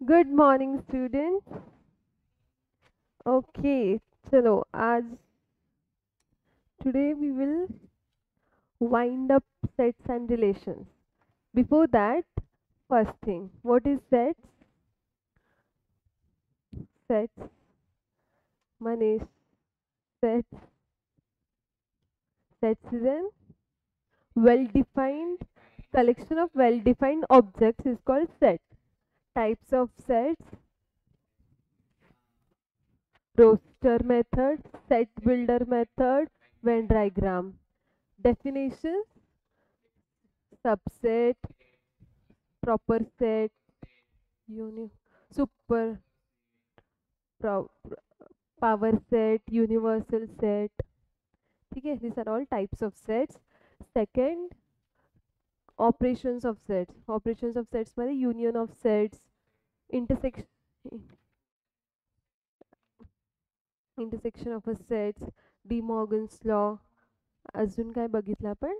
Good morning, students. Okay, चलो आज today we will wind up sets and relations. Before that, first thing, what is sets? Sets, Manish. Sets, sets is an well-defined collection of well-defined objects is called set. Types of sets: roster method, set builder method, Venn diagram. Definitions: subset, proper set, uni super pro, power set, universal set. ठीक है, these are all types of sets. Second, operations of sets मध्ये union of sets, intersection intersection of a sets, De Morgan's law. अजून काय बघितलं आपण?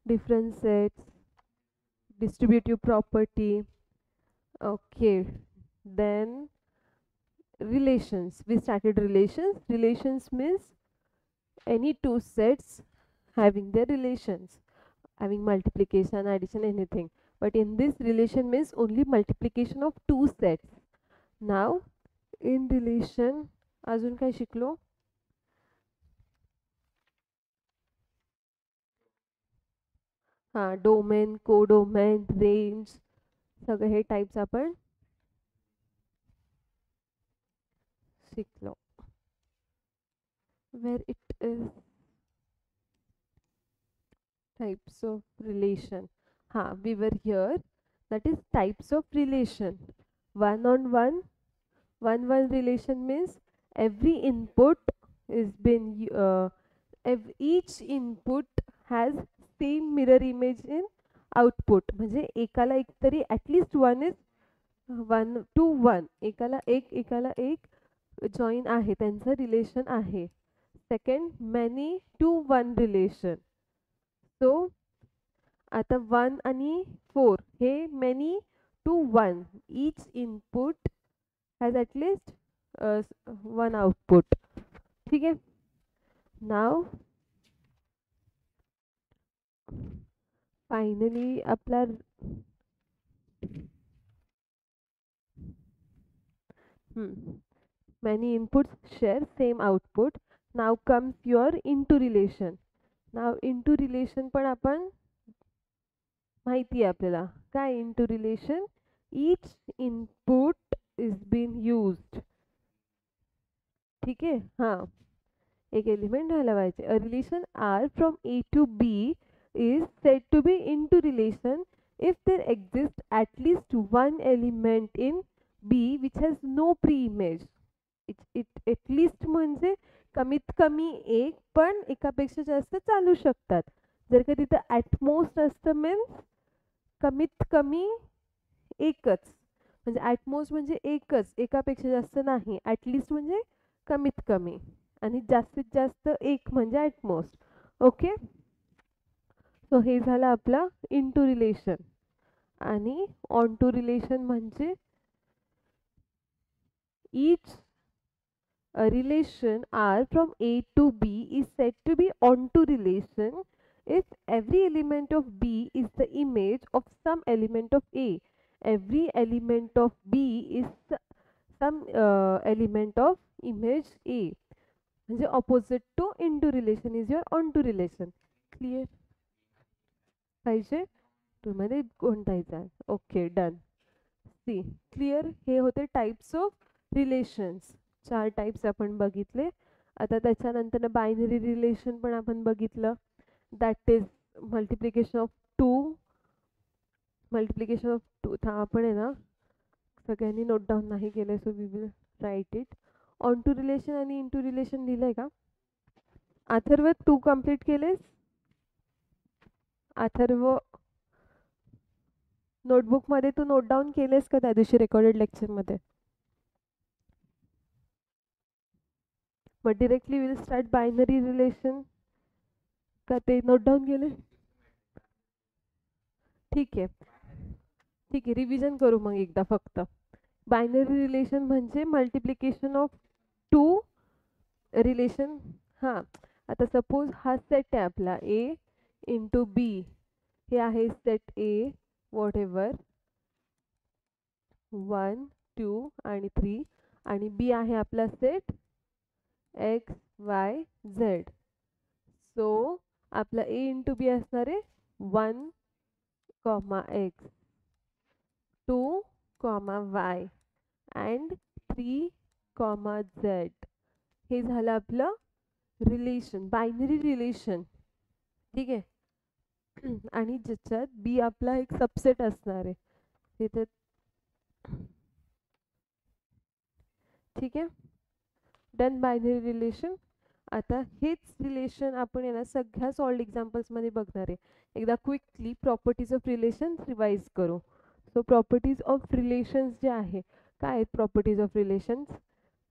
Different sets, distributive property. Okay, then relations. We started relations. Relations means any two sets having their relations, having multiplication, addition, anything. But in this relation means only multiplication of two sets. Now in relation अजून काय शिकलो? Domain, codomain, range, सगळे हे types आपण शिकलो. Where it is types of relation. We were here. That is types of relation. One on one, one relation means every input is been each input has same mirror image in output. म्हणजे एकाला एक तरी at least one is 1 to 1, एकाला एक join आहे, त्यांचं relation आहे. Second, many to one relation. So आता 1 आणि 4 हे many to 1, each input has at least one output. ठीक आहे. नाव फायनली आपला many inputs share same output. Now comes your into relation. Now into relation पण आपण माहिती आहे आपल्याला काय into relation, each input is being used. ठीक आहे. एक एलिमेंट राहायला पाहिजे. A relation R from A to B is said to be into relation if there exists at least one element in B which has no pre-image. It at least म्हणजे कमीत कमी एक, पण एकापेक्षा जास्त चालू शकतात. जर का तिथं at most असतं मीन्स कमीत कमी एकच, म्हणजे at most म्हणजे एकच, एकापेक्षा जास्त नाही. at least म्हणजे कमीत कमी आणि जास्तीत जास्त एक म्हणजे ॲट मोस्ट. ओके, सो हे झालं आपलं इनटू रिलेशन. आणि ऑन टू रिलेशन म्हणजे each a relation R from A to B is said to be onto relation if every element of B is the image of some element of A. Every element of B is some element of image A. म्हणजे opposite to into relation is your onto relation. Clear पाहिजे तुम्हाला कोणताही चालेल. Okay, done. See clear. हे होते types of relations. 4 types आपण बघितले. आता त्याच्यानंतर बायनरी रिलेशन पण आपण बघितलं. That is multiplication of two. Multiplication of two आपण आहे ना सगळ्यांनी नोट डाऊन नाही केलं, so we will write it. Onto relation आणि इन टू रिलेशन लिहिलंय का अथर्व? तू कम्प्लीट केलेस अथर्व? नोटबुक मध्ये तू नोट डाऊन केलेस का त्या दिवशी रेकॉर्डेड लेक्चर मध्ये? मग directly will start binary relation का ते नोट डाऊन केले? ठीक आहे, ठीक आहे, रिव्हिजन करू मग एकदा फक्त. बायनरी रिलेशन म्हणजे मल्टिप्लिकेशन ऑफ टू रिलेशन. हां, आता सपोज हा सेट आहे आपला ए इंटू बी, हे आहे सेट ए वॉट एव्हर 1 2 आणि 3, आणि बी आहे आपला set x Y Z. So आपला ए इंटू बी असणार आहे 1 comma x 2 comma y and 3 comma Z. हे झालं आपलं रिलेशन, बायनरी रिलेशन. ठीक आहे. आणि ज्याच्यात बी आपला एक सबसेट असणार आहे तिथे. ठीक आहे, डन बायनरी रिलेशन. आता हेच रिलेशन आपण यांना सगळ्या सॉल्ड एक्झाम्पल्समध्ये बघणार आहे. एकदा quickly properties of relation revise करू. सो प्रॉपर्टीज ऑफ रिलेशन्स जे आहे, काय आहेत properties of relations?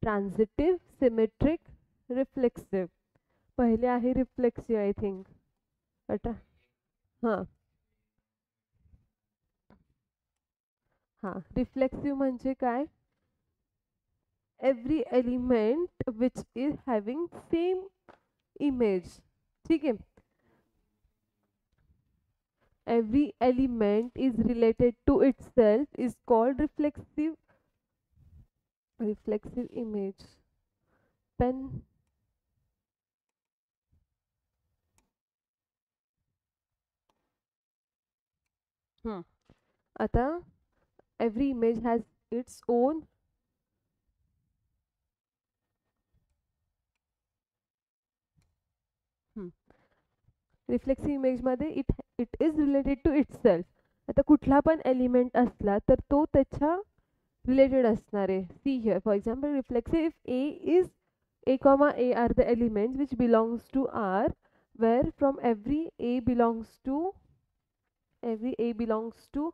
ट्रान्झिटिव्ह, symmetric, reflexive. पहिले आहे रिफ्लेक्सिव्ह आय थिंक. आता हां हां, रिफ्लेक्सिव्ह म्हणजे काय? Every element which is having same image. ठीक आहे, every element is related to itself is called reflexive image. Pen. आता every image has its own reflexive image मध्ये it is related to itself. आता कुठला पण element असला तर तो त्याच्या रिलेटेड असणार आहे. See here for example reflexive if A is a comma a are the elements which belongs to R, where from every a belongs to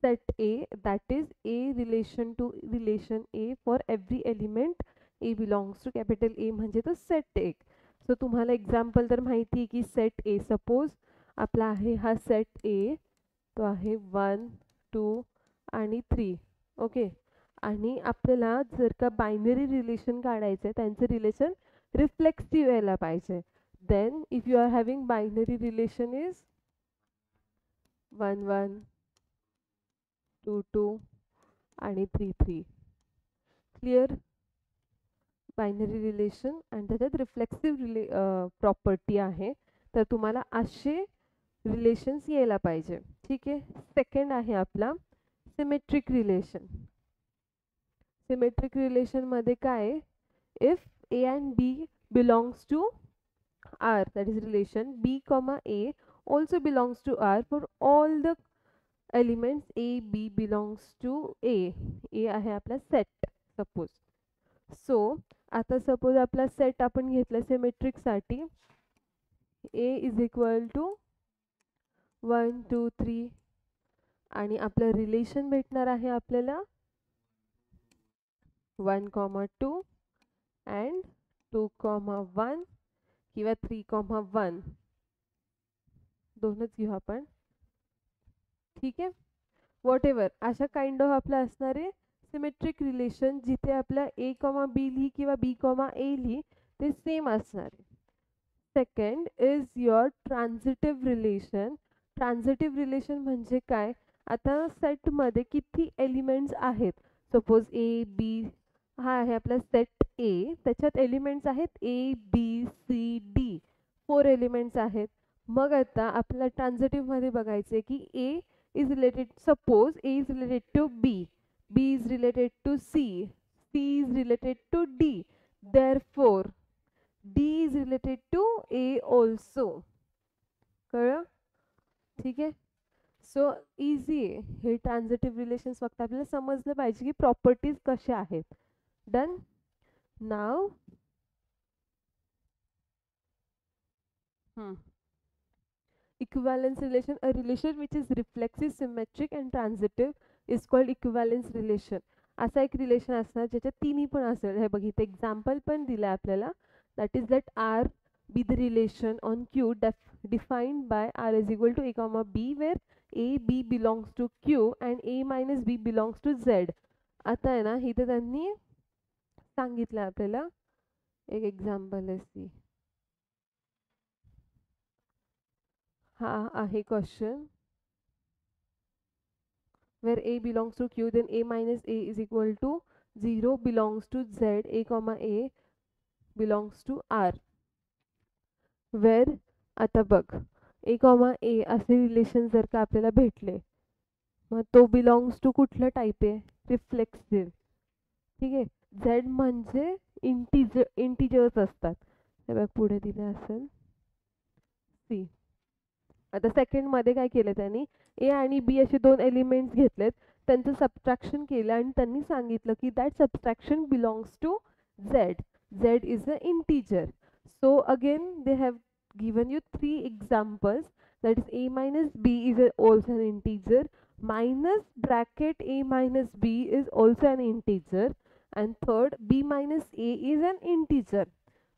set A, that is A relation to relation A for every element A belongs to capital A म्हणजे तो set एक. So तुम्हाला example तर माहिती आहे की set ए, suppose आपला आहे हा सेट ए, तो आहे 1 2 आणि 3. ओके, आणि आपल्याला जर का बायनरी रिलेशन काढायचं आहे, त्यांचं रिलेशन रिफ्लेक्सिव्ह यायला पाहिजे. Then if you are having binary relation is 1 1 2 2 आणि 3 3. क्लिअर? बायनरी रिलेशन आणि त्याच्यात रिफ्लेक्सिव्ह प्रॉपर्टी आहे, तर तुम्हाला असे रिलेशन्स यायला पाहिजे. ठीक आहे. सेकंड आहे आपला सिमेट्रिक रिलेशन. सिमेट्रिक रिलेशन मध्ये काय, if A and B belongs to R, that is relation B comma A also belongs to R for all the elements A B belongs to A. A आहे आपला set suppose. So आता suppose आपला set आपण घेतला symmetric साठी, A is equal to 1 2 3 आणि आपलं relation भेटणार आहे आपल्याला 1 2 अँड 2 1 किंवा 3 1, दोनच घेऊ आपण. ठीक आहे, वॉट एव्हर अशा काइंड ऑफ आपलं असणार आहे सिमेट्रिक रिलेशन, जिथे आपल्या ए कॉमा बी लिही किंवा बी कॉमा ए लिही ते सेम असणार आहे. Second is your transitive relation. Transitive relation म्हणजे काय, आता सेटमध्ये किती एलिमेंट्स आहेत, सपोज ए बी, हा आहे आपला सेट ए, त्याच्यात एलिमेंट्स आहेत A B C D, 4 elements आहेत. मग आता आपल्याला ट्रान्झिटिव्हमध्ये बघायचं की ए is related, suppose A is related to B, B is related to C, C is related to D, therefore D is related to A also. कळलं? ठीक आहे. सो इझी आहे हे ट्रान्झिटिव्ह रिलेशन्स, फक्त आपल्याला समजलं पाहिजे की प्रॉपर्टीज कशा आहेत. Done. Now equivalence relation, a relation which is reflexive, symmetric and transitive is called equivalence relation. असा एक रिलेशन असणार ज्याच्यात तिन्ही पण असेल. हे बघ इथे एक्झाम्पल पण दिलं आपल्याला, that is that R be the relation on Q defined by R is equal to A comma B, where A B belongs to Q and A minus B belongs to Z. आता आहे ना इथे त्यांनी सांगितलं आपल्याला एक example आहे C. हा आहे question where a belongs to q, then a minus a is equal to 0 belongs to z, a comma a belongs to r, where आता बघ a comma a असे रिलेशन जर का आपल्याला भेटले, मग तो बिलॉंग्स टू कुठलं टाईप आहे, रिफ्लेक्सिव्ह. ठीक आहे. झेड म्हणजे इंटिजर्स असतात. हे बघ पुढे दिले असेल सी. आता सेकंड मध्ये काय केलं त्यांनी, ए आणि बी असे दोन एलिमेंट्स घेतलेत, त्यांचं सबट्रॅक्शन केलं आणि त्यांनी सांगितलं की that subtraction belongs to Z. Z is a integer. So again they have given you three examples, that is a minus b is also an integer, minus bracket a minus b is also an integer, and third b minus a is an integer.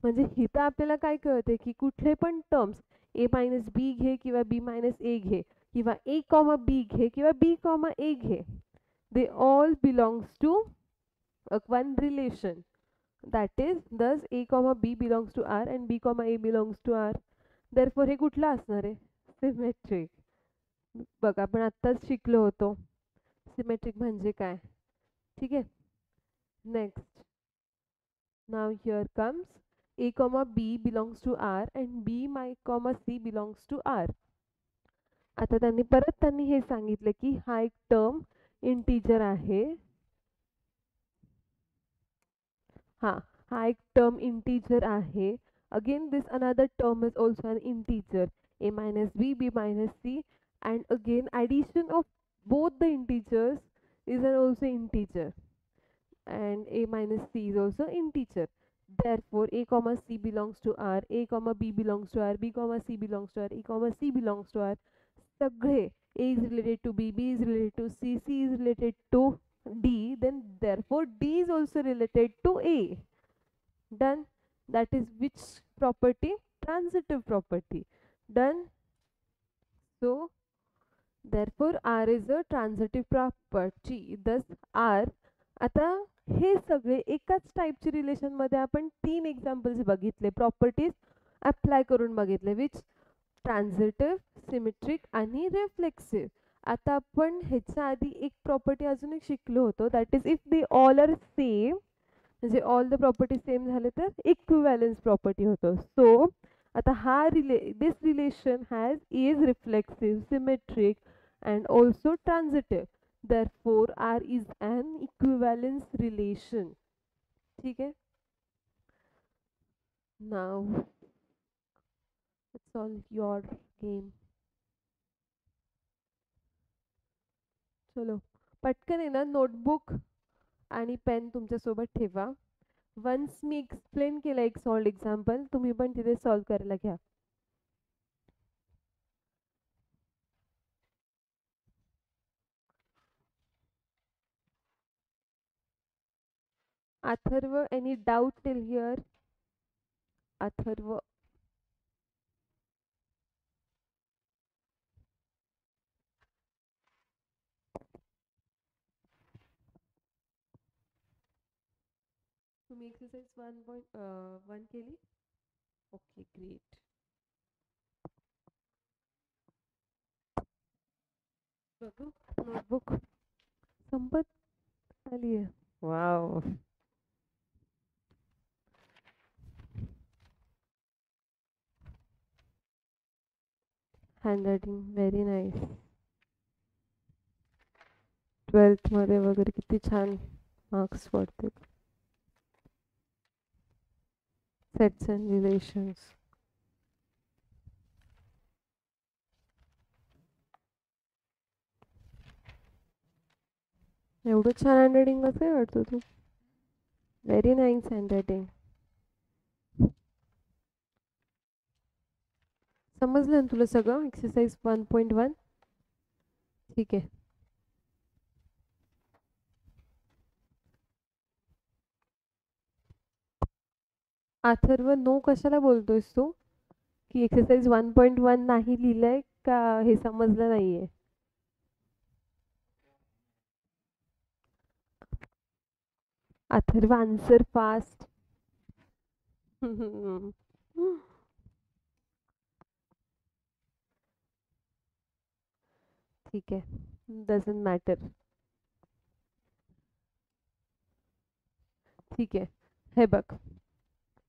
म्हणजे इथं आपल्याला काय कळते की कुठले पण terms ए minus बी घे किंवा बी मायनस ए घे किंवा ए कॉमा बी घे किंवा बी कॉमा ए घे, they all belongs to one relation, that is thus a comma b belongs to r and b comma a belongs to r. therefore हे कुठलं असणार आहे, सिमेट्रिक. बघ आपण आत्ताच शिकलो होतो सिमेट्रिक म्हणजे काय. ठीक आहे. Next, now here comes a comma b belongs to r and b my comma c belongs to r. आता त्यांनी हे सांगितलं की हा एक टर्म इंटिजर आहे. हा एक टर्म इंटिजर आहे. Again this another term is also an integer, a minus b, b minus c, and again addition of both the integers is an also integer, and a minus c is also integer. Therefore a comma c belongs to r, a comma b belongs to r, b comma c belongs to r, a comma c belongs to r. सगळे a is related to b, b is related to c, c is related to d, then therefore d is also related to a. Done. That is which property? Transitive property. Done. So therefore r is a transitive property. Thus r. आता हे सगळे एकाच टाईपचे relation मध्ये आपण तीन examples बघितले, properties apply करून बघितले, विच ट्रान्झिटिव्ह, सिमेट्रिक आणि रिफ्लेक्सिव्ह. आता आपण ह्याच्या आधी एक प्रॉपर्टी अजून एक शिकलो होतो, that is if they all are same, म्हणजे ऑल द प्रॉपर्टी सेम झाले तर इक्विव्हॅलन्स प्रॉपर्टी होतो. सो आता हा this relation has is reflexive, symmetric and also transitive. Therefore R is an equivalence relation. ठीक है. Now it's all your game. चलो पटकन आहे ना नोटबुक आणि पेन तुमच्या सोबत ठेवा. वन्स मी एक्सप्लेन केलं एक सॉल्ड एक्झाम्पल, तुम्ही पण तिथे सॉल्व करायला घ्या. Atharva, any doubt till here? Atharva. तुम्ही एक्सरसाइज 1.1 केली? Okay great. बघू नोटबुक संपत आली आहे. Wow. Handwriting very nice. 12th मध्ये वगैरे किती छान मार्क्स पडते. Sets and relations. एवढं छान हँडरायटिंग कसं काय वाटतं तू? Very nice handwriting. समजलं ना तुला सगळं एक्सरसाइज 1.1? ठीक आहे. अथर्व नो कशाला बोलतोयस तू की एक्सरसाइज 1.1 नाही लिहिलंय का हे समजलं नाहीये? Atharva answer fast. ठीक आहे, डझंट मॅटर. ठीक आहे, हे बघ.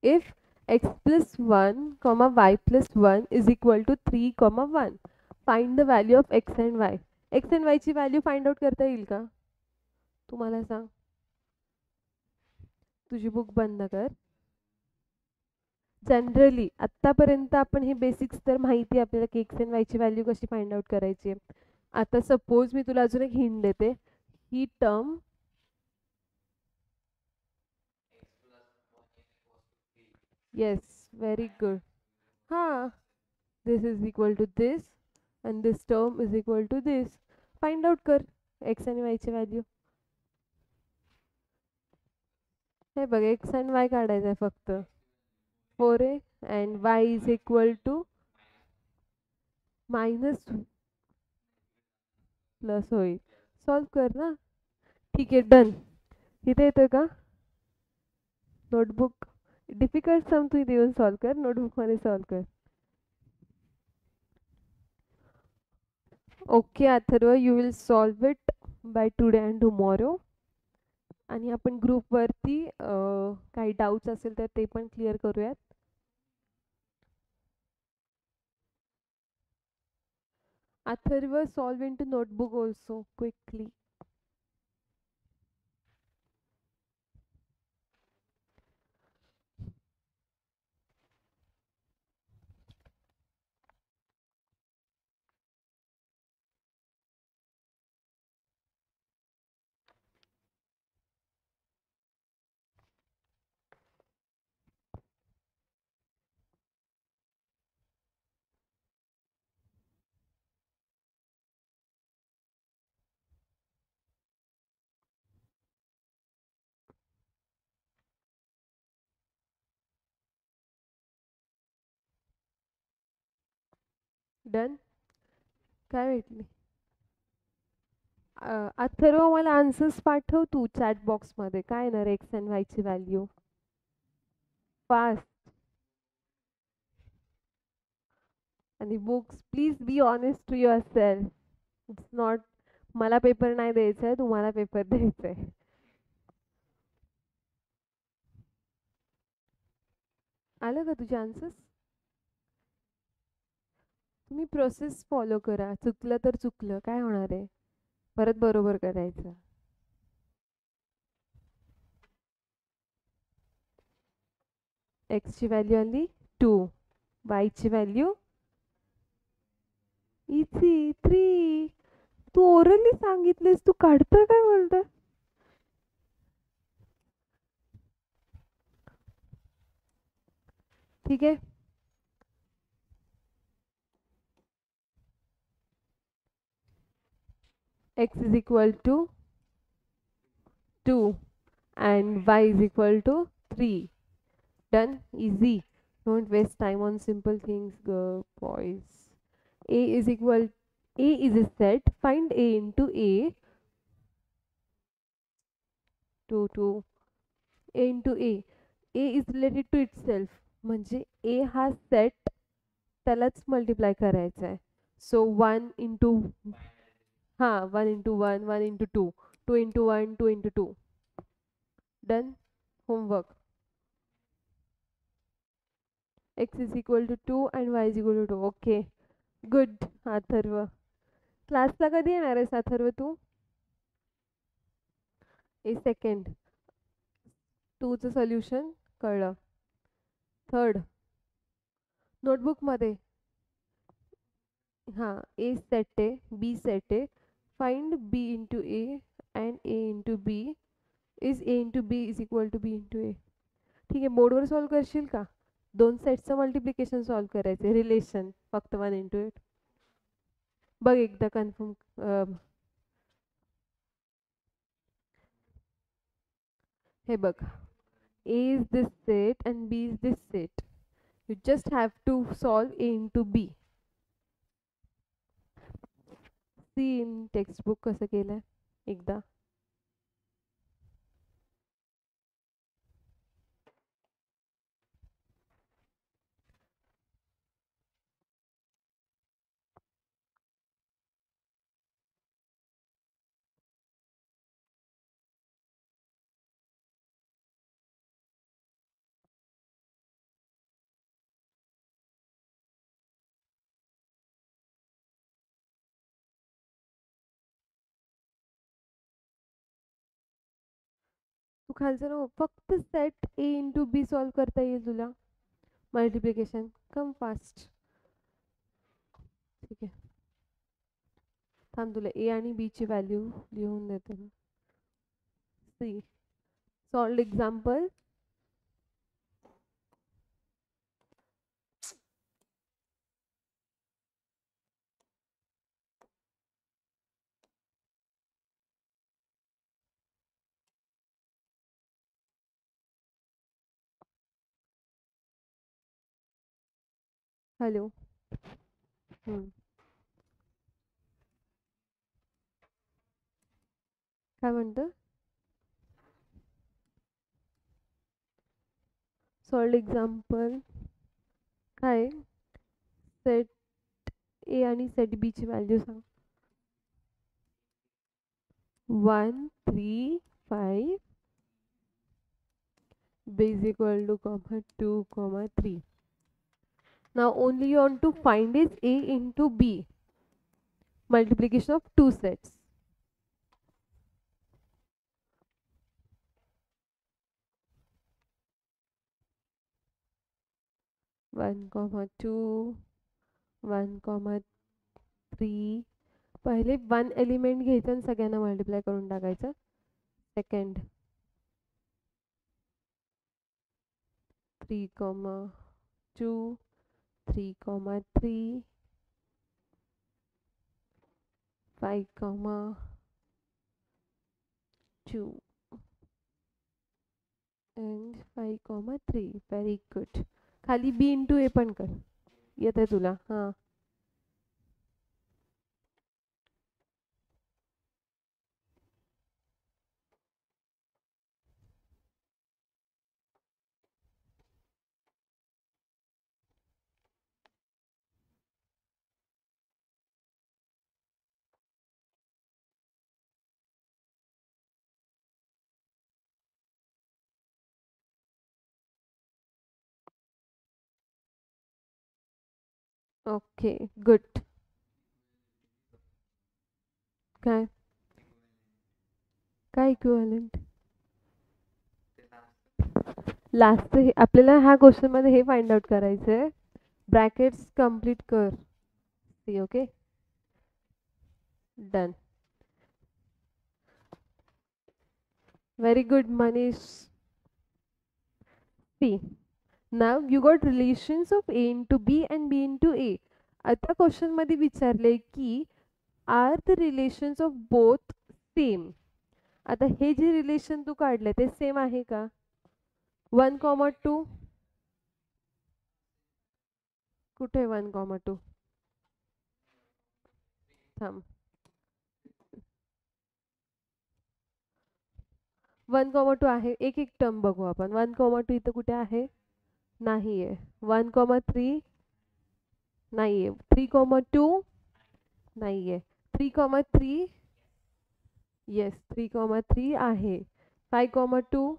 If x plus 1 comma y plus 1 is equal to 3 comma 1, find the value of x and y. x and y ची व्हॅल्यू फाइंड आउट करता येईल का? तुम्हाला सांग. तुझी बुक बंद कर. जनरली आत्तापर्यंत आपण हे बेसिक्स तर माहिती आहे आपल्याला की एक्स अँड वायची व्हॅल्यू कशी फाइंड आउट करायची आहे. आता सपोज मी तुला अजून एक हिंट देते. ही टर्म, येस व्हेरी गुड. हां, this is equal to this and this term is equal to this. Find out कर एक्स आणि वायची व्हॅल्यू. हे बघ, एक्स अँड वाय काढायचं आहे फक्त. 4a and Y is equal to minus plus होईल. सॉल्व कर ना. ठीक आहे, डन. इथे येतोय का? नोटबुक डिफिकल्ट सम तू इथे येऊन सॉल्व कर, नोटबुकमध्ये सॉल्व कर. Okay Atharva, you will solve it by today and tomorrow. आणि आपण ग्रुपवरती काही डाऊट्स असेल तर ते पण क्लिअर करूयात. Atharva, solve in to notebook also quickly. Done. काय भेटली? अथर्व, मला आन्सर्स पाठव तू चॅट बॉक्समध्ये. काय येणार एक्स अँड वायची व्हॅल्यू? फास्ट. आणि books, please be honest to yourself. It's not, मला पेपर नाही द्यायचा आहे, तुम्हाला पेपर द्यायचा आहे. आलं का तुझे आन्सर्स? तुम्ही प्रोसेस फॉलो करा. चुकलं तर चुकलं, काय होणार आहे? परत बरोबर करायचं. एक्सची व्हॅल्यू आली 2, वायची व्हॅल्यू इझी 3. तू ओरली सांगितलीस, तू काढतोय काय बोलतोय? ठीक आहे. x is equal to 2 and y is equal to 3. Done. Easy. Don't waste time on simple things, boys. A is equal, A is a set. Find A into A. 2 2. A into A. A is related to itself. म्हणजे A हा set, त्यालाच multiply करायचा आहे. So 1 into, हां 1 into 1, 1 into 2, 2 into 1, 2 into 2. Done. Homework. x is equal to 2 and y is equal to 2. Okay, good Atharva. क्लासला कधी येणार आहेस अथर्व तू? A second. 2चं सोल्युशन कळलं. थर्ड नोटबुकमध्ये, हां ए सेट आहे, बी सेट आहे. Find B into A and A into B is A into B is equal to B into A. ठीक आहे, बोर्डवर सॉल्व करशील का? 2 सेटचं मल्टिप्लिकेशन सॉल्व करायचं आहे, रिलेशन फक्त 1 इंटू 8. बघ एकदा कन्फर्म. हे बघ, A is this set and B is this set. You just have to solve A into B. See in textbook कसं केलंय एकदा. तू खालचं नको, फक्त set A into B solve करता येईल तुला. Multiplication come fast. ठीक आहे, थांब तुला ए आणि बी ची व्हॅल्यू लिहून देते. See solved example. हॅलो. काय म्हणतं? सॉल्ड एक्झाम्पल काय? सेट ए आणि सेट बी ची व्हॅल्यू सांग. 1 3 5 b is equal to comma 2 comma 3. Now only you want to find is a into b, multiplication of two sets. One comma two, 1 comma 3. पहिले one element घ्यायचं आणि सगळ्यांना multiply करून टाकायचं. Second 3 comma 2, 3 comma 3, 5 comma 2 and 5 comma 3. Very good. खाली b into ए पण कर, येते तुला. हां ओके गुड. काय काय इक्विव्हॅलेंट? लास्ट आपल्याला ह्या क्वेश्चन मध्ये हे फाइंड आउट करायचंय. ब्रॅकेट्स कंप्लीट कर. See okay done. Very good Manish. See now you got relations of A into B and B into A. आता क्वेश्चन मध्ये विचारले की are the relations of both same. आता हे जे रिलेशन तू काढले ते सेम आहे का? 1 कॉमा 2 कुठे? 1 कॉमा 2 थांब. 1 कॉमा 2 आहे. एक एक टर्म बघू आपण. 1 कॉमा 2 इथं कुठे आहे? नाहीये. 1 कॉमा 3 नाहीये. 3 कॉमा 2 नाहीये. 3 कॉमा 3 येस 3 कॉमा 3 आहे. 5 कॉमा 2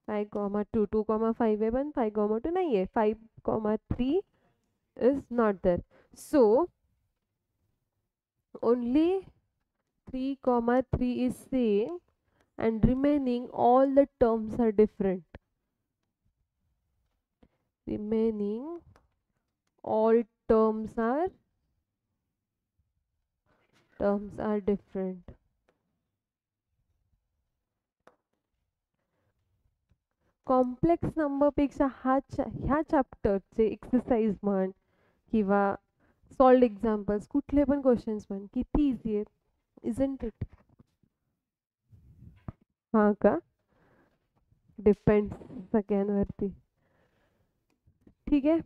5 कॉमा 2 2 कॉमा 5 आहे पण 5 कॉमा 2 नाहीये. 5 comma 3 is not there. So only 3 comma 3 is same and remaining all the terms are different. Remaining all terms are different. Complex number पेक्षा ह्या चॅप्टरचे exercise म्हण किंवा solved examples कुठले पण क्वेश्चन्स म्हण किती इझी आहेत. Isn't it? हां का? डिपेंड्स सगळ्यांवरती. ठीक आहे,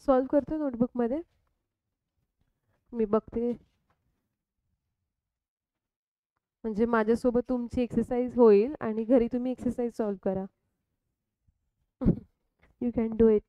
सॉल्व करतो नोटबुक मध्ये. मी बघते म्हणजे माझ्यासोबत तुमची एक्सरसाइज होईल आणि घरी तुम्ही एक्सरसाइज सॉल्व करा. You can do it.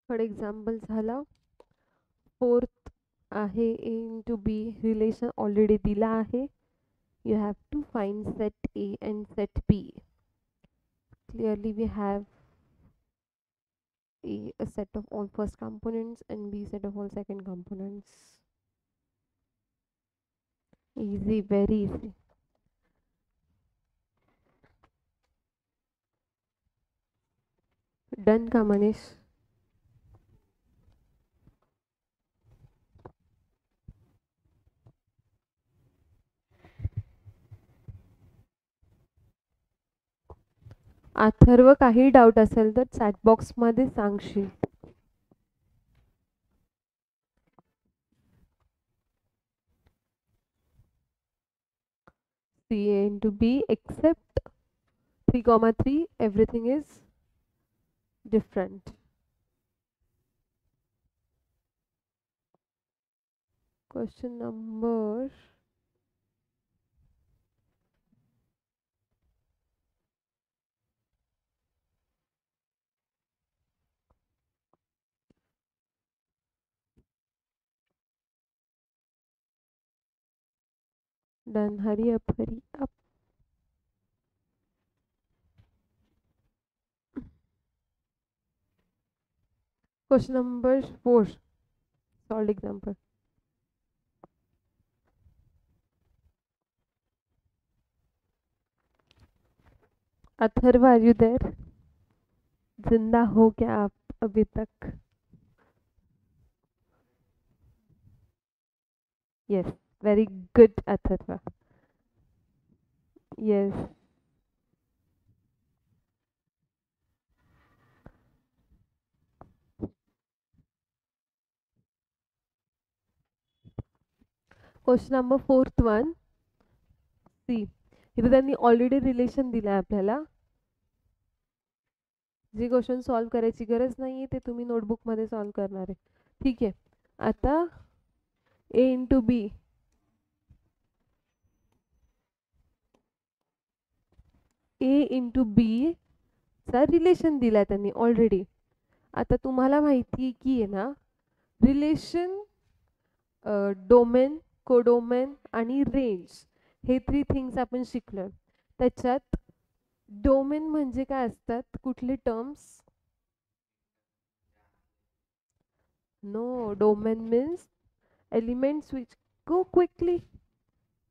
For example झाला फोर्थ आहे ए इंटू बी रिलेशन ऑलरेडी दिला आहे. You have to find set A and set B. Clearly we have a set of all first components and B set of all second components. Easy, very easy. Done का मनीष? अथर्व काही doubt असेल तर chat box मध्ये सांगशील. CA into B except 3, everything is different. Question number done. Hurry up, hurry up. Question number 4. Solved example. Atharva are you there? जिंदा हो क्या आप अभी तक? Yes, very good Atharva. Yes. Question number 4th C. इथे त्यांनी ऑलरेडी रिलेशन दिलं आहे आपल्याला. जे क्वेश्चन सॉल्व करायची गरज नाहीये ते तुम्ही नोटबुकमध्ये सॉल्व करणार आहे. ठीक आहे. आता ए इंटू बी बी चा रिलेशन दिलाय त्यांनी ऑलरेडी. आता तुम्हाला माहिती की आहे ना रिलेशन डोमेन, कोडोमेन आणि रेंज हे 3 थिंग्स आपण शिकलोय. त्याच्यात डोमेन म्हणजे काय असतात, कुठले terms? No, domain means elements which go quickly.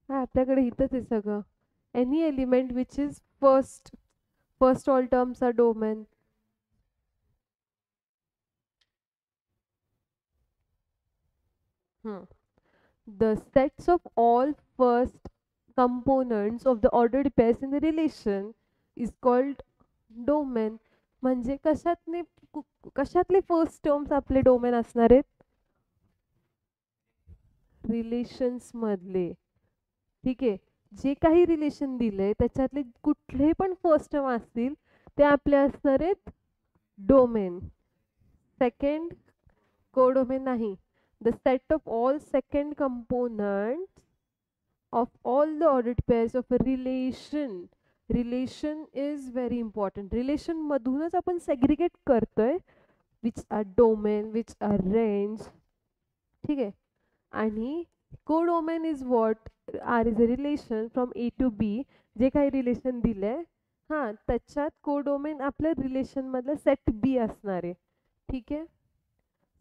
हा आपल्याकडे इथंच आहे सगळं. Any element which is first all terms are domain. The sets of all first components of the ordered pairs in the relation is called domain. म्हणजे कशातले first terms आपले domain असणार आहेत? Relations मधले. ठीक आहे. जे काही रिलेशन दिलंय त्याच्यातले कुठले पण फर्स्ट टर्म असतील ते आपले असणार आहेत डोमेन. सेकंड कोडोमेन नाही. The set of all second components of all the ordered pairs of a relation. Relation is very important. Relation मधूनच आपण segregate करतोय which are domain, which are range. ठीक आहे. आणि codomain is what? R is a relation from A to B. जे काही relation दिलंय हां त्याच्यात कोडोमेन आपल्या रिलेशन मधलं सेट बी असणार आहे. ठीक आहे.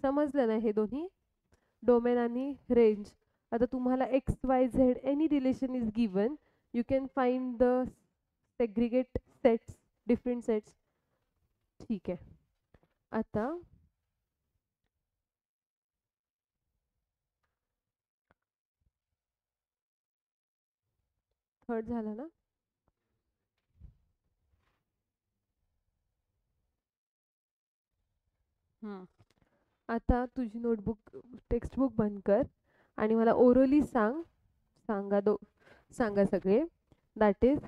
समजलं ना हे दोन्ही? डोमेन आणि रेंज. आता तुम्हाला XYZ any relation is given, you can find the segregate sets, different sets. ठीक आहे. आता थर्ड झाला ना. आता तुझी नोटबुक टेक्स्टबुक बंद कर आणि मला ओरली सांगा सगळे. That is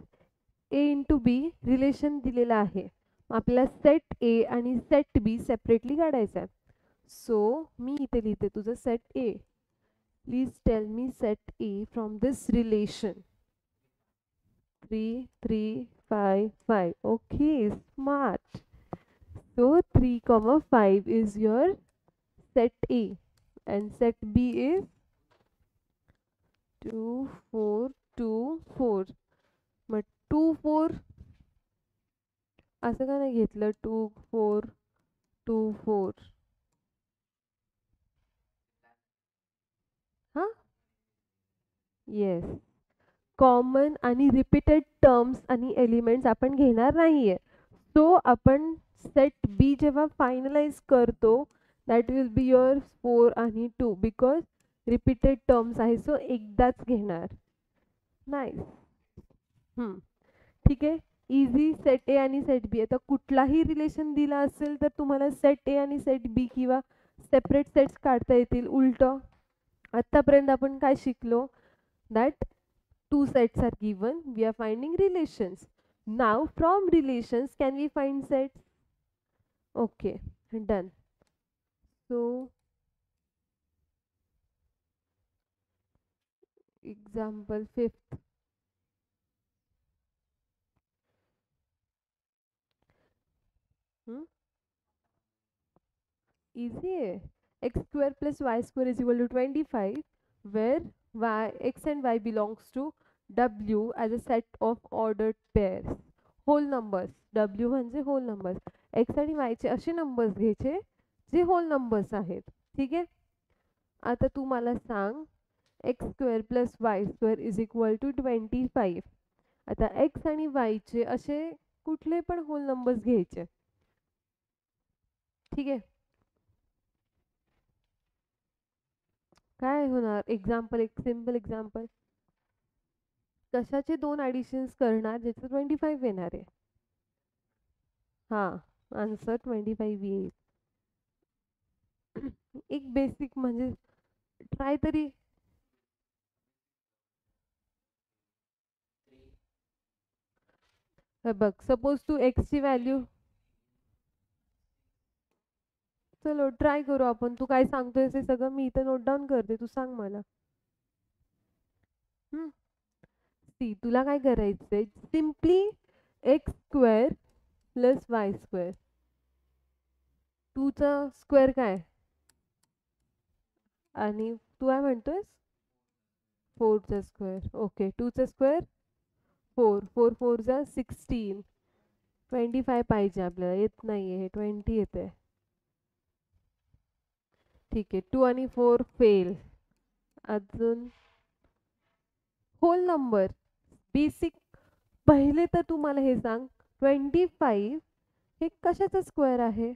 A into B relation दिलेलं आहे. आपल्याला सेट ए आणि सेट बी सेपरेटली काढायचं आहे. सो मी इथे लिहिते तुझं set A. Please tell me set A from this relation. 3, 3, 5, 5. Okay, smart. So 3 comma 5 is your set A and set B is 2 4 2 4. मग 2 4 असं का नाही घेतलं 2 4 2 4? हां येस. कॉमन आणि रिपीटेड टर्म्स आणि एलिमेंट्स आपण घेणार नाहीये. सो आपण सेट बी जेव्हा फायनलाइज करतो दॅट विल बी युअर 4 आणि 2 बिकॉज रिपीटेड टर्म्स आहे सो एकदाच घेणार. नाईस. ठीक आहे. इझी. सेट ए आणि सेट बी. आता कुठलाही रिलेशन दिला असेल तर तुम्हाला सेट ए आणि सेट बी किंवा सेपरेट सेट्स काढता येतील. उलट आत्तापर्यंत आपण काय शिकलो that two sets are given, we are finding relations. Now from relations can we find sets? Okay, done. So example fifth. Easy है. X square plus y square is equal to 25 where x and y belongs to W as a set of ordered pairs. Whole numbers. W म्हणजे whole numbers. X आणि y चे असे numbers घ्यायचे जे whole numbers आहेत. ठीक आहे. आता तू मला सांग x square plus y square is equal to 25. आता x आणि y चे असे कुठले पण whole numbers घ्यायचे. ठीक आहे. काय होणार? एक्झाम्पल, एक सिम्पल एक्झाम्पल. कशाचे दोन ॲडिशन्स करणार ज्याचं 25 येणार आहे? हां, आन्सर 25 येईल. एक बेसिक म्हणजे ट्राय तरी. बघ, सपोज तू एक्सची व्हॅल्यू, चलो ट्राय करू आपण. तू काय सांगतोयस ते सगळं मी इथं नोट डाऊन करते, तू सांग मला. सी तुला काय करायचंय? Simply x square plus y square. 2चा स्क्वेअर काय आणि तू काय म्हणतोयस? 4चा स्क्वेअर. ओके. 2चा स्क्वेअर 4. 4 4 16. 25 पाहिजे आपल्याला. येत नाहीये हे, 20 येते. ठीक आहे. 2 आणि 4 फेल. अजून होल नंबर. बेसिक. पहिले तर तू मला हे सांग 25 हे कशाचा स्क्वेअर आहे?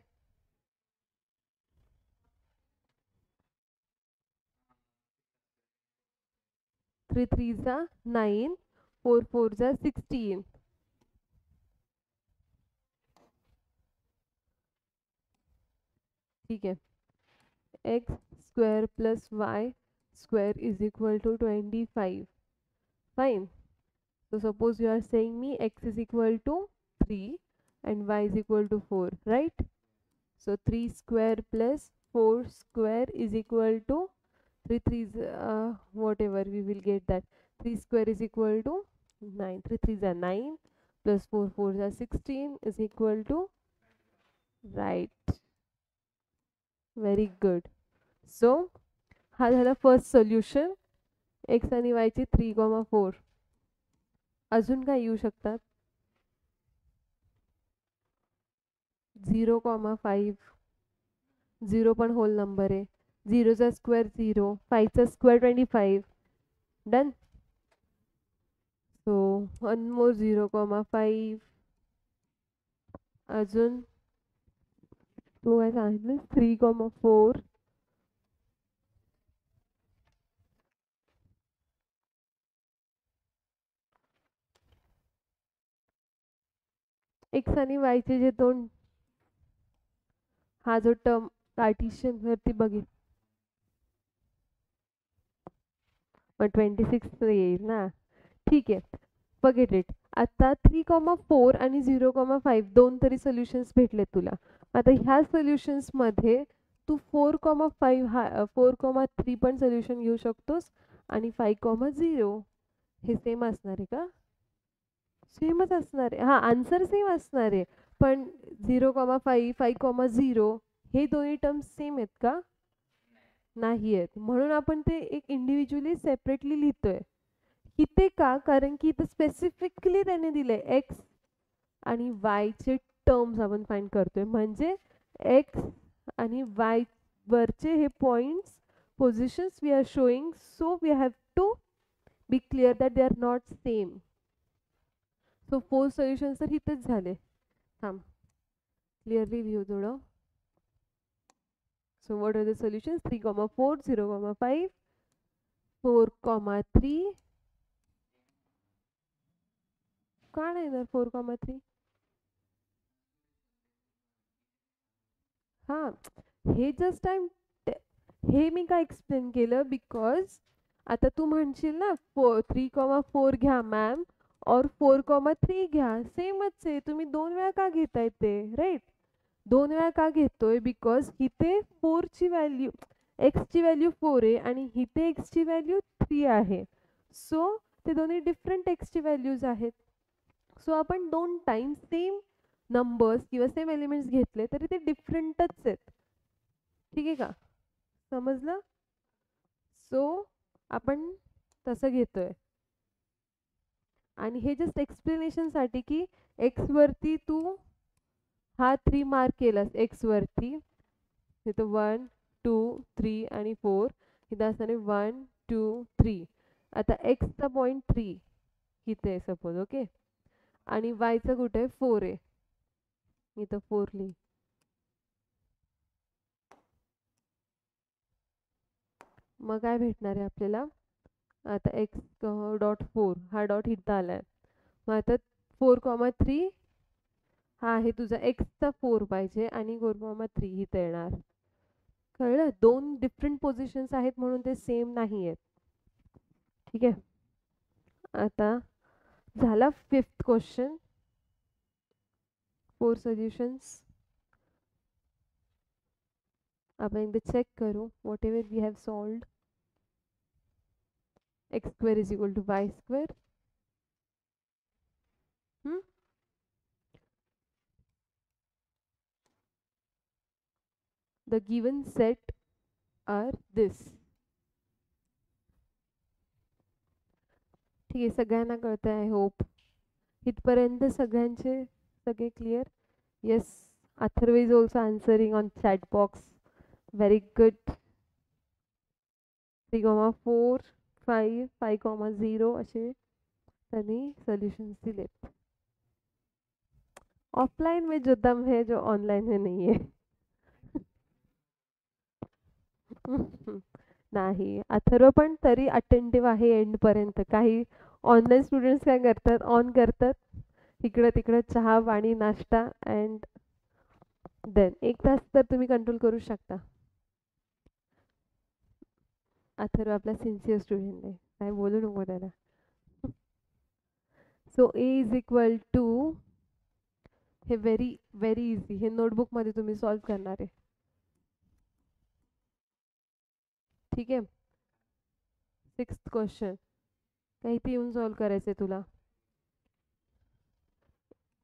3 3 9. 4 4 16. ठीक आहे. x square plus y square is equal to 25. Fine. So suppose you are saying me x is equal to 3 and y is equal to 4, right? So 3 square plus 4 square is equal to 3 3s, whatever we will get that. 3 square is equal to 9. 3 3s are 9 plus 4 4s are 16 is equal to, right? Very good. So हा झाला first solution. X आणि Y चे 3,4. अजून काय येऊ शकतात? 0,5. 0 पण whole number आहे. 0चा स्क्वेअर 0. 5चा स्क्वेअर 25. डन. So 1 more 0,5. अजून तू काय सांगितलं? 3,4. एक्स आणि वायचे जे दोन, हा जो टर्म पार्टिशन वरती बघेल मग 26 येईल ना. ठीक आहे. Forget it. आता 3,4 आणि 0,5 दोन तरी सोल्युशन्स भेटले तुला. आता ह्या सोल्युशन्स मध्ये तू 4,5 हा 4,3 पण सोल्युशन घेऊ शकतोस आणि 5,0 हे सेम असणार आहे का? सेमच असणार आहे. हा, आन्सर सेम असणार आहे पण 0,5 5,0 हे दोन्ही टर्म्स सेम आहेत का? नाही आहेत. म्हणून आपण ते एक इंडिव्हिज्युअली सेपरेटली लिहितोय. इथे का? कारण की इथे स्पेसिफिकली त्याने दिले एक्स आणि वायचे टर्म्स आपण फाइंड करतोय. म्हणजे एक्स आणि वाय वरचे हे points positions we are showing, so we have to be clear that they are not same. So 4 solutions तर इथेच झाले. थांब clearly view थोडं. So what are the solutions? 3,4, 0,5, 4,3. का नाही येणार 4,3? हां, हे जस्ट हे मी का एक्सप्लेन केलं बिकॉज आता तू म्हणशील ना 3,4 घ्या मॅम और 4,3 घ्या, सेमच आहे. तुम्ही 2 वेळा का घेताय ते, राईट? 2 वेळा का घेतोय बिकॉज इथे 4 ची व्हॅल्यू x ची व्हॅल्यू 4 आहे आणि इथे x ची व्हॅल्यू 3 आहे. सो ते दोन्ही डिफरंट x ची व्हॅल्यूज आहेत. सो आपण 2 टाइम्स सेम नंबर्स किंवा सेम एलिमेंट्स घेतले तरी ते डिफरंटच आहेत. ठीक आहे का? समजलं? सो आपण तसं घेतोय. आणि हे जस्ट एक्सप्लेनेशनसाठी की एक्स वरती तू हा 3 मार्क केलास एक्स वरती, इथं 1 2 3 आणि 4, इथं असताना 1 2 3. आता एक्सचा पॉईंट 3 इथे आहे सपोज, ओके, आणि वायचा कुठे आहे 4 आहे, इथं 4 लिही. मग काय भेटणार आहे आपल्याला? आता एक्स डॉट 4 हा डॉट इथं आलाय. मग आता 4,3 हा आहे तुझा एक्सचा 4 पाहिजे आणि 4,3 इथं येणार. कळलं? 2 डिफरंट पोझिशन्स आहेत म्हणून ते सेम नाही आहेत. ठीक आहे. आता झाला 5th क्वेश्चन. 4 सोल्युशंस. अब एकदा चेक करू whatever we have solved. x square is equal to y square. The given set are this. ठीक आहे, सगळ्यांना कळतंय आय होप. इथपर्यंत सगळे clear? Yes, Atharva is also answering on chat box. Very good. 3,4 5 5,0 असे त्यांनी सोल्यूशंस दिलेत. ऑफलाइन में जो दम है जो ऑनलाइन में नहीं है. नाही, अथर्व पण तरी अटेंटिव्ह आहे एंड पर्यंत. काही ऑनलाईन स्टुडंट्स काय करतात, ऑन करतात, इकडं तिकडं चहा पाणी नाश्ता अँड देन 1 तास तर तुम्ही कंट्रोल करू शकता. अथर्व आपला सिन्सिअर स्टुडंट आहे, काय बोलू नको त्याला. So A is equal to, हे व्हेरी व्हेरी इझी, हे नोटबुकमध्ये तुम्ही सॉल्व करणार आहे. ठीक आहे. 6th क्वेश्चन काही ते येऊन सॉल्व करायचंय तुला.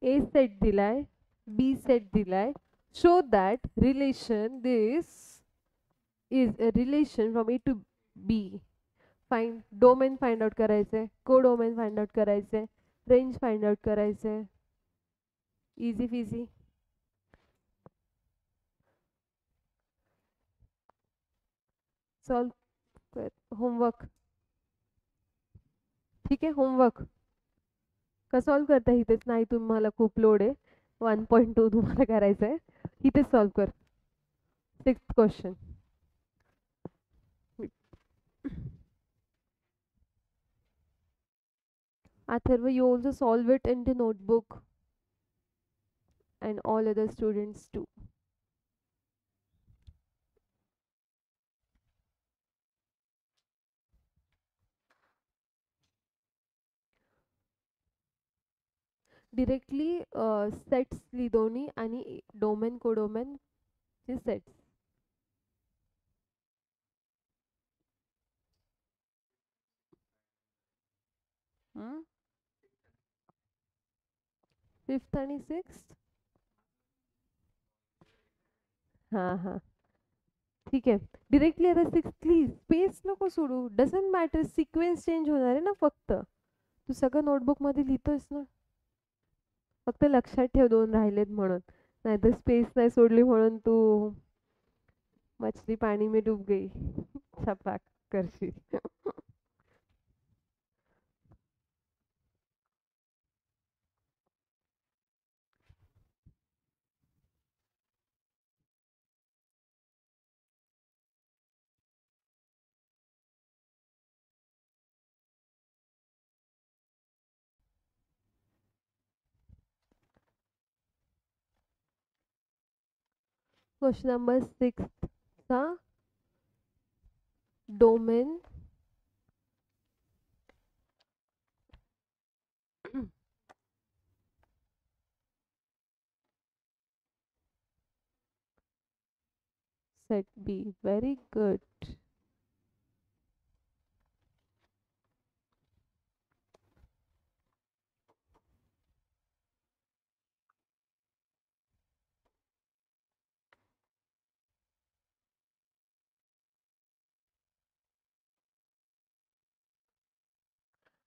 ए सेट दिलाय, बी सेट दिलाय. Show that relation this is a relation from A to B. Find domain find out करायचंय, कोडोमेन फाइंड आउट करायचंय, रेंज फाइंड आउट करायचंय. Easy fizzy. सॉल्व कर. होमवर्क. ठीक आहे, होमवर्क का सॉल्व करता इथेच? नाही, तुम्हाला खूप लोड आहे. 1.2 तुम्हाला करायचं आहे, इथेच सॉल्व कर. 6th question. Atharva, you also solve it in the notebook and all other students too. Directly sets लिदोनी आणि डोमेन कोडोमेन चे सेट्स. फिफ्थ आणि 6th हां हां ठीक आहे. डिरेक्टली आता सिक्सली स्पेस नको सोडू, डझंट मॅटर, सिक्वेन्स चेंज होणार आहे ना फक्त. तू सगळं नोटबुकमध्ये लिहितोयस ना, फक्त लक्षात ठेव दोन राहिलेत म्हणून. नाहीतर स्पेस नाही सोडली म्हणून तू मछली पाणी में डूब गई छपाक करशील. क्वेश्चन नंबर 6 चा domain set B. Very good.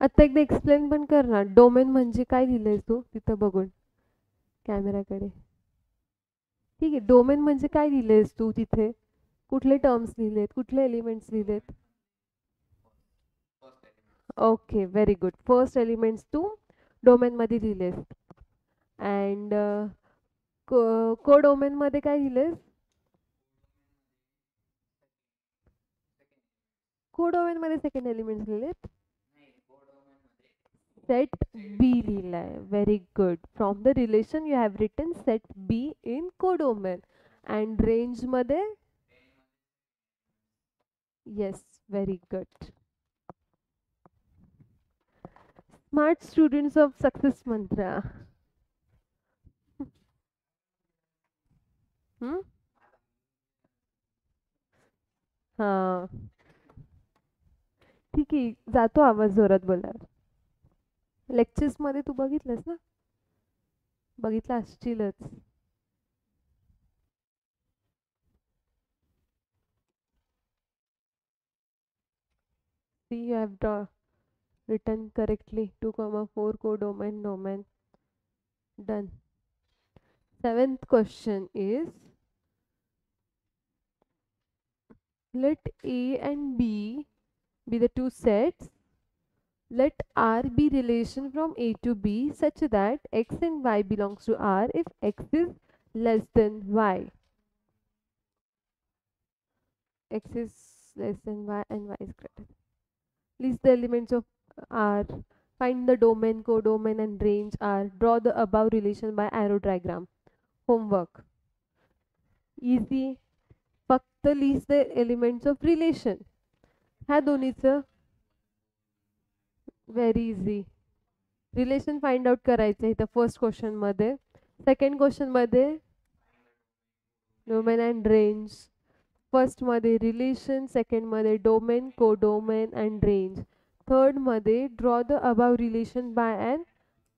आता एकदा एक्सप्लेन पण कर ना, डोमेन म्हणजे काय लिहिलंय तू तिथं बघून कॅमेराकडे. ठीक आहे, डोमेन म्हणजे काय लिहिलंयस तू तिथे, कुठले टर्म्स लिहिलेत, कुठले एलिमेंट्स लिहिलेत. Okay very good. First elements तू डोमेन मध्ये लिहिलेस. अँड को डोमेन मध्ये काय लिहिलेस. को डोमेन मध्ये सेकंड एलिमेंट्स लिहिलेत. सेट बी लिहिलाय. Very good. From the relation you have written set B in codomain. And range मध्ये yes. Very good. Smart students of Success Mantra. Hmm हा ठीक आहे, जातो आवाज जोरात बोलार. लेक्चर्स मध्ये तू बघितलंस ना, बघितलं असशीलच. See, you have written correctly 2 comma 4 codomain domain. Done. Seventh question is, let A and B be the two sets. Let R be relation from A to B such that X and Y belongs to R if X is less than Y. X is less than Y and Y is greater. List the elements of R. Find the domain, codomain and range R. Draw the above relation by arrow diagram. Homework. Easy. फक्त list the elements of relation. ह्या दोन्हीचं very easy. Relation find out करायचं इथं first question मध्ये. Second question मध्ये domain and range. First मध्ये relation, second मध्ये domain, codomain and range. Third मध्ये draw the above relation by and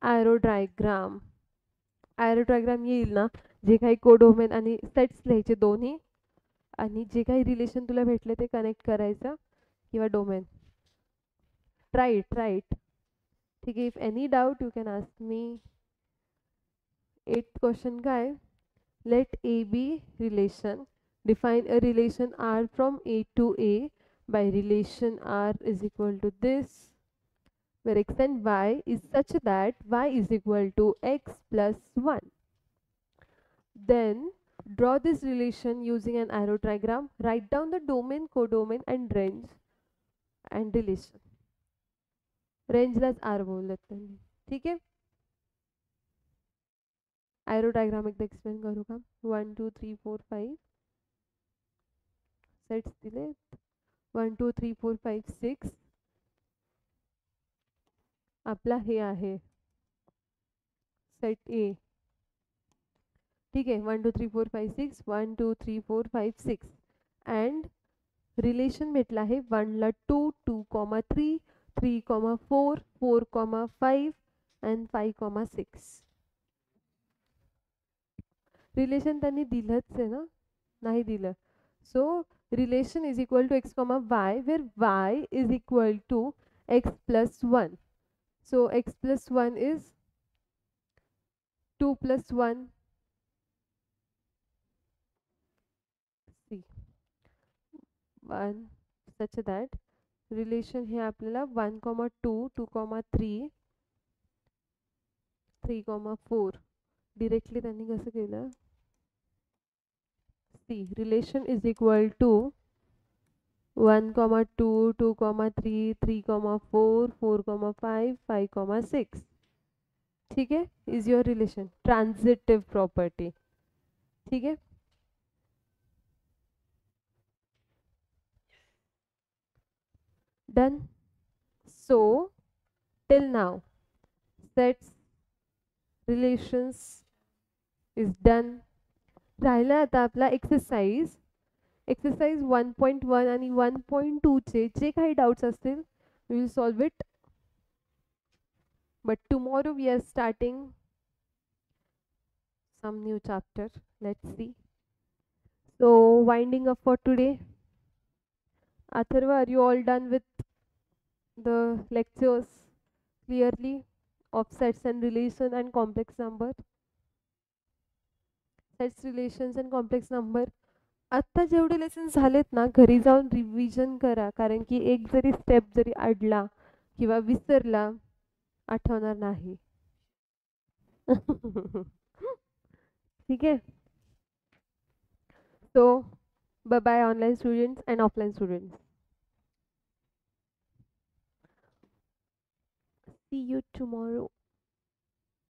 arrow diagram. Arrow diagram येईल ना, जे काही कोडोमेन आणि सेट्स लिहायचे दोन्ही, आणि जे काही रिलेशन तुला भेटले ते कनेक्ट करायचं किंवा डोमेन. Try it. ठीक आहे. If any doubt you can ask me. 8th question काय. Let A B relation. Define a relation R from A to A by relation R is equal to this, where X and Y is such that Y is equal to X plus 1. Then draw this relation using an arrow diagram. Write down the domain, codomain and range and relation. रेंजलाच R बोलत त्यांनी. ठीक आहे. Arrow diagram एकदा explain करू का. 1 2 3 4 5 sets दिलेत. 1 2 3 4 5 6 आपला हे आहे सेट ए. ठीक आहे. 1 2 3 4 5 6 1 2 3 4 5 6 अँड रिलेशन भेटला आहे 1 ला 2 2,3 3,4 4,5 अँड 5,6. रिलेशन त्यांनी दिलंच आहे ना. नाही दिलं. So relation is equal to X comma Y where Y is equal to X plus 1. So x plus 1 is 2 plus 1. See 1 such that relation हे आपल्याला 1, 2, 2, 3, 3, 4 डिरेक्टली त्यांनी कसं केलं. See relation is equal to 1, 2, 2, 3, 3, 4, 4, 5, 5, 6. ठीक है, is your relation transitive property. ठीक है, done. So till now sets relations is done. राहिला आता आपला एक्सरसाइज 1.1 आणि 1.2 चे जे काही डाउट्स असतील we will solve it, but tomorrow we are starting some new chapter. Let's see. So winding up for today. Atharva, are you all done with the lectures clearly of sets and relation and complex number? Sets, relations and complex number. आत्ता जेवढे lesson झालेत ना घरी जाऊन revision करा, कारण की एक जरी स्टेप जरी अडला किंवा विसरला आठवणार नाही. ठीक आहे. So bye bye online students and offline students. See you tomorrow.